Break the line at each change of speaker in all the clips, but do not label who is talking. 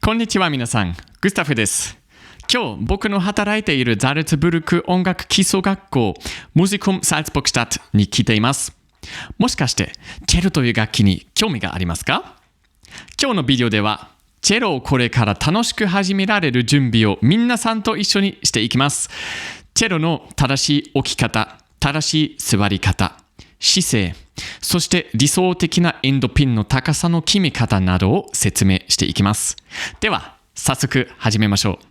こんにちは皆さん、グスタフです。今日僕の働いているザルツブルク音楽基礎学校ムジコムサルツブルクシュタットに来ています。もしかしてチェロという楽器に興味がありますか？今日のビデオではチェロをこれから楽しく始められる準備を皆さんと一緒にしていきます。チェロの正しい置き方、正しい座り方、姿勢、そして理想的なエンドピンの高さの決め方などを説明していきます。では、早速始めましょう。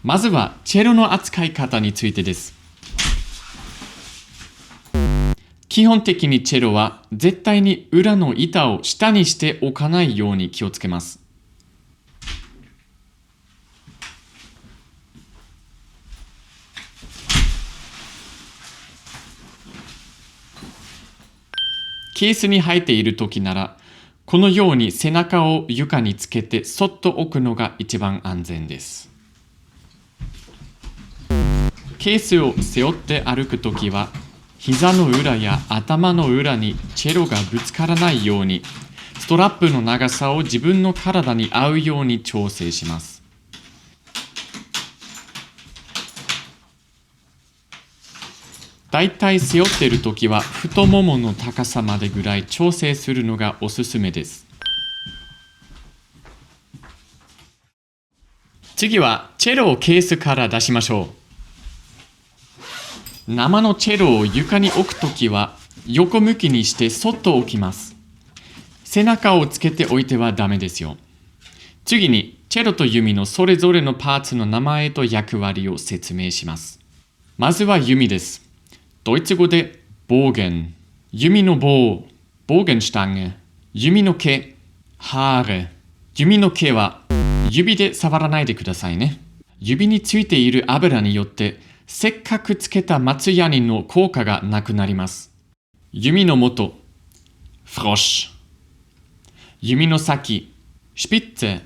まずはチェロの扱い方についてです。基本的にチェロは絶対に裏の板を下にしておかないように気をつけます。ケースに入っている時なら、このように背中を床につけてそっと置くのが一番安全です。ケースを背負って歩くときは、膝の裏や頭の裏にチェロがぶつからないように、ストラップの長さを自分の体に合うように調整します。だいたい背負っているときは太ももの高さまでぐらい調整するのがおすすめです。次はチェロをケースから出しましょう。生のチェロを床に置くときは横向きにしてそっと置きます。背中をつけておいてはダメですよ。次にチェロと弓のそれぞれのパーツの名前と役割を説明します。まずは弓です。ドイツ語でボーゲン、弓の棒、ボーゲンシュタンゲ、弓の毛、ハーレ。弓の毛は指で触らないでくださいね。指についている油によってせっかくつけた松ヤニの効果がなくなります。弓の元、フロッシュ。弓の先、シュピッツェ。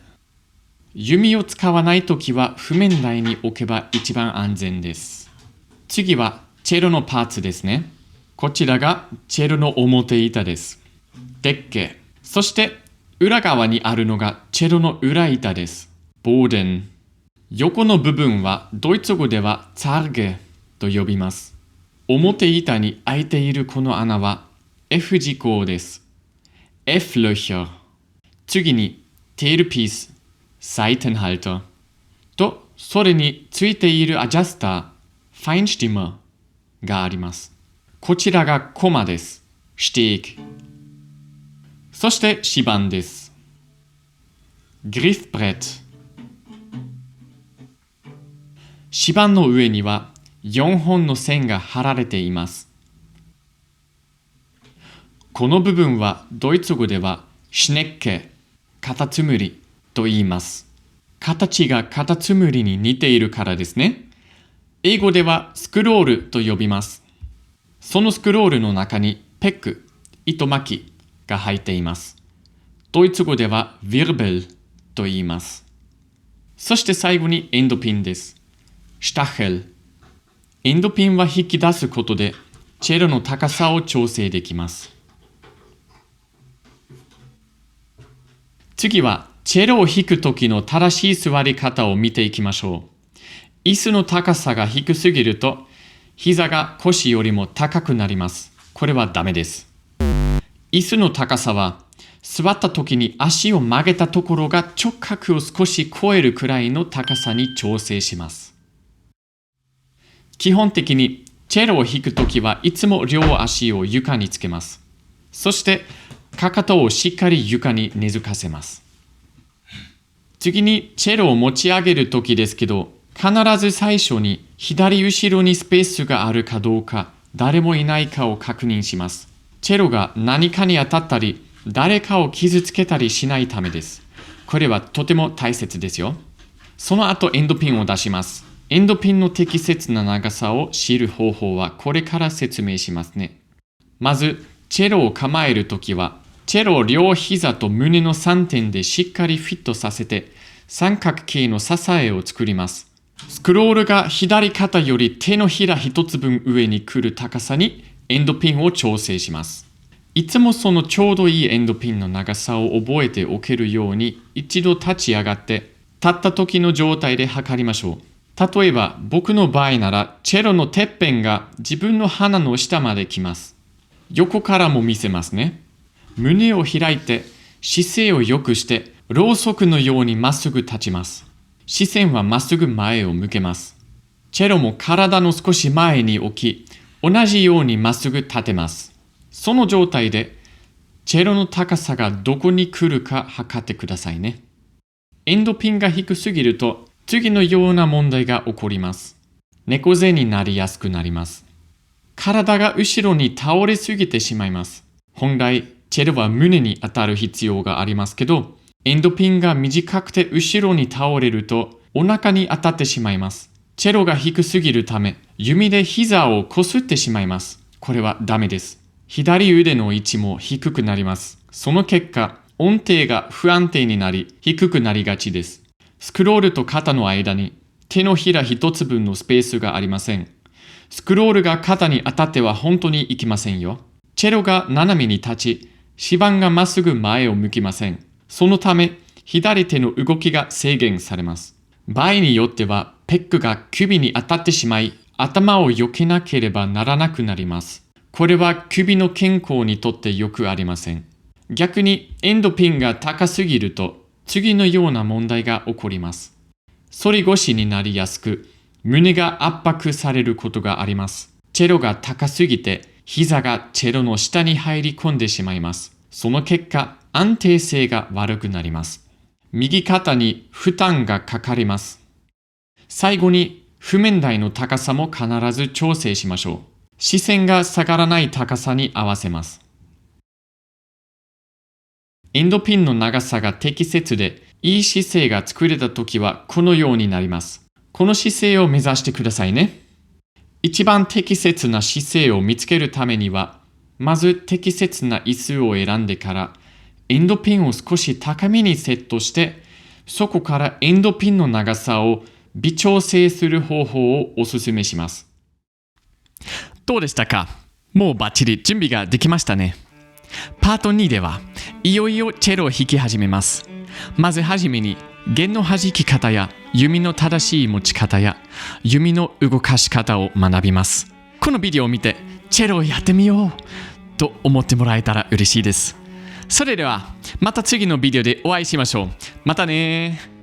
弓を使わないときは譜面台に置けば一番安全です。次はチェロのパーツですね。こちらがチェロの表板です。デッケ。そして裏側にあるのがチェロの裏板です。ボーデン。横の部分はドイツ語ではツァーゲと呼びます。表板に開いているこの穴は F 字孔です。F ロヒャ。次にテールピース、サイテンハルトとそれについているアジャスター、ファインシティマーがあります。こちらがコマです。シテーク。そして指板です。グリフブレット。指板の上には4本の線が貼られています。この部分はドイツ語ではシュネッケ、カタツムリと言います。形がカタツムリに似ているからですね。英語ではスクロールと呼びます。そのスクロールの中にペック、糸巻きが入っています。ドイツ語ではヴィルベルと言います。そして最後にエンドピンです。シュタッヘル。エンドピンは引き出すことでチェロの高さを調整できます。次はチェロを弾くときの正しい座り方を見ていきましょう。椅子の高さが低すぎると膝が腰よりも高くなります。これはダメです。椅子の高さは座った時に足を曲げたところが直角を少し超えるくらいの高さに調整します。基本的にチェロを弾くときはいつも両足を床につけます。そしてかかとをしっかり床に根付かせます。次にチェロを持ち上げるときですけど、必ず最初に左後ろにスペースがあるかどうか、誰もいないかを確認します。チェロが何かに当たったり、誰かを傷つけたりしないためです。これはとても大切ですよ。その後エンドピンを出します。エンドピンの適切な長さを知る方法はこれから説明しますね。まず、チェロを構えるときは、チェロを両膝と胸の3点でしっかりフィットさせて、三角形の支えを作ります。スクロールが左肩より手のひら一つ分上に来る高さにエンドピンを調整します。いつもそのちょうどいいエンドピンの長さを覚えておけるように一度立ち上がって立った時の状態で測りましょう。例えば僕の場合ならチェロのてっぺんが自分の鼻の下まで来ます。横からも見せますね。胸を開いて姿勢を良くしてろうそくのようにまっすぐ立ちます。視線はまっすぐ前を向けます。チェロも体の少し前に置き、同じようにまっすぐ立てます。その状態で、チェロの高さがどこに来るか測ってくださいね。エンドピンが低すぎると、次のような問題が起こります。猫背になりやすくなります。体が後ろに倒れすぎてしまいます。本来、チェロは胸に当たる必要がありますけど、エンドピンが短くて後ろに倒れるとお腹に当たってしまいます。チェロが低すぎるため、弓で膝をこすってしまいます。これはダメです。左腕の位置も低くなります。その結果、音程が不安定になり、低くなりがちです。スクロールと肩の間に手のひら一つ分のスペースがありません。スクロールが肩に当たっては本当にいきませんよ。チェロが斜めに立ち、指板がまっすぐ前を向きません。そのため、左手の動きが制限されます。場合によっては、ペックが首に当たってしまい、頭を避けなければならなくなります。これは首の健康にとってよくありません。逆に、エンドピンが高すぎると、次のような問題が起こります。反り腰になりやすく、胸が圧迫されることがあります。チェロが高すぎて、膝がチェロの下に入り込んでしまいます。その結果、安定性が悪くなります。右肩に負担がかかります。最後に、譜面台の高さも必ず調整しましょう。視線が下がらない高さに合わせます。エンドピンの長さが適切で、いい姿勢が作れたときはこのようになります。この姿勢を目指してくださいね。一番適切な姿勢を見つけるためには、まず適切な椅子を選んでから、エンドピンを少し高めにセットして、そこからエンドピンの長さを微調整する方法をお勧めします。どうでしたか？もうバッチリ準備ができましたね。パート2では、いよいよチェロを弾き始めます。まずはじめに、弦の弾き方や弓の正しい持ち方や弓の動かし方を学びます。このビデオを見て、チェロをやってみようと思ってもらえたら嬉しいです。それでは、また次のビデオでお会いしましょう。またね。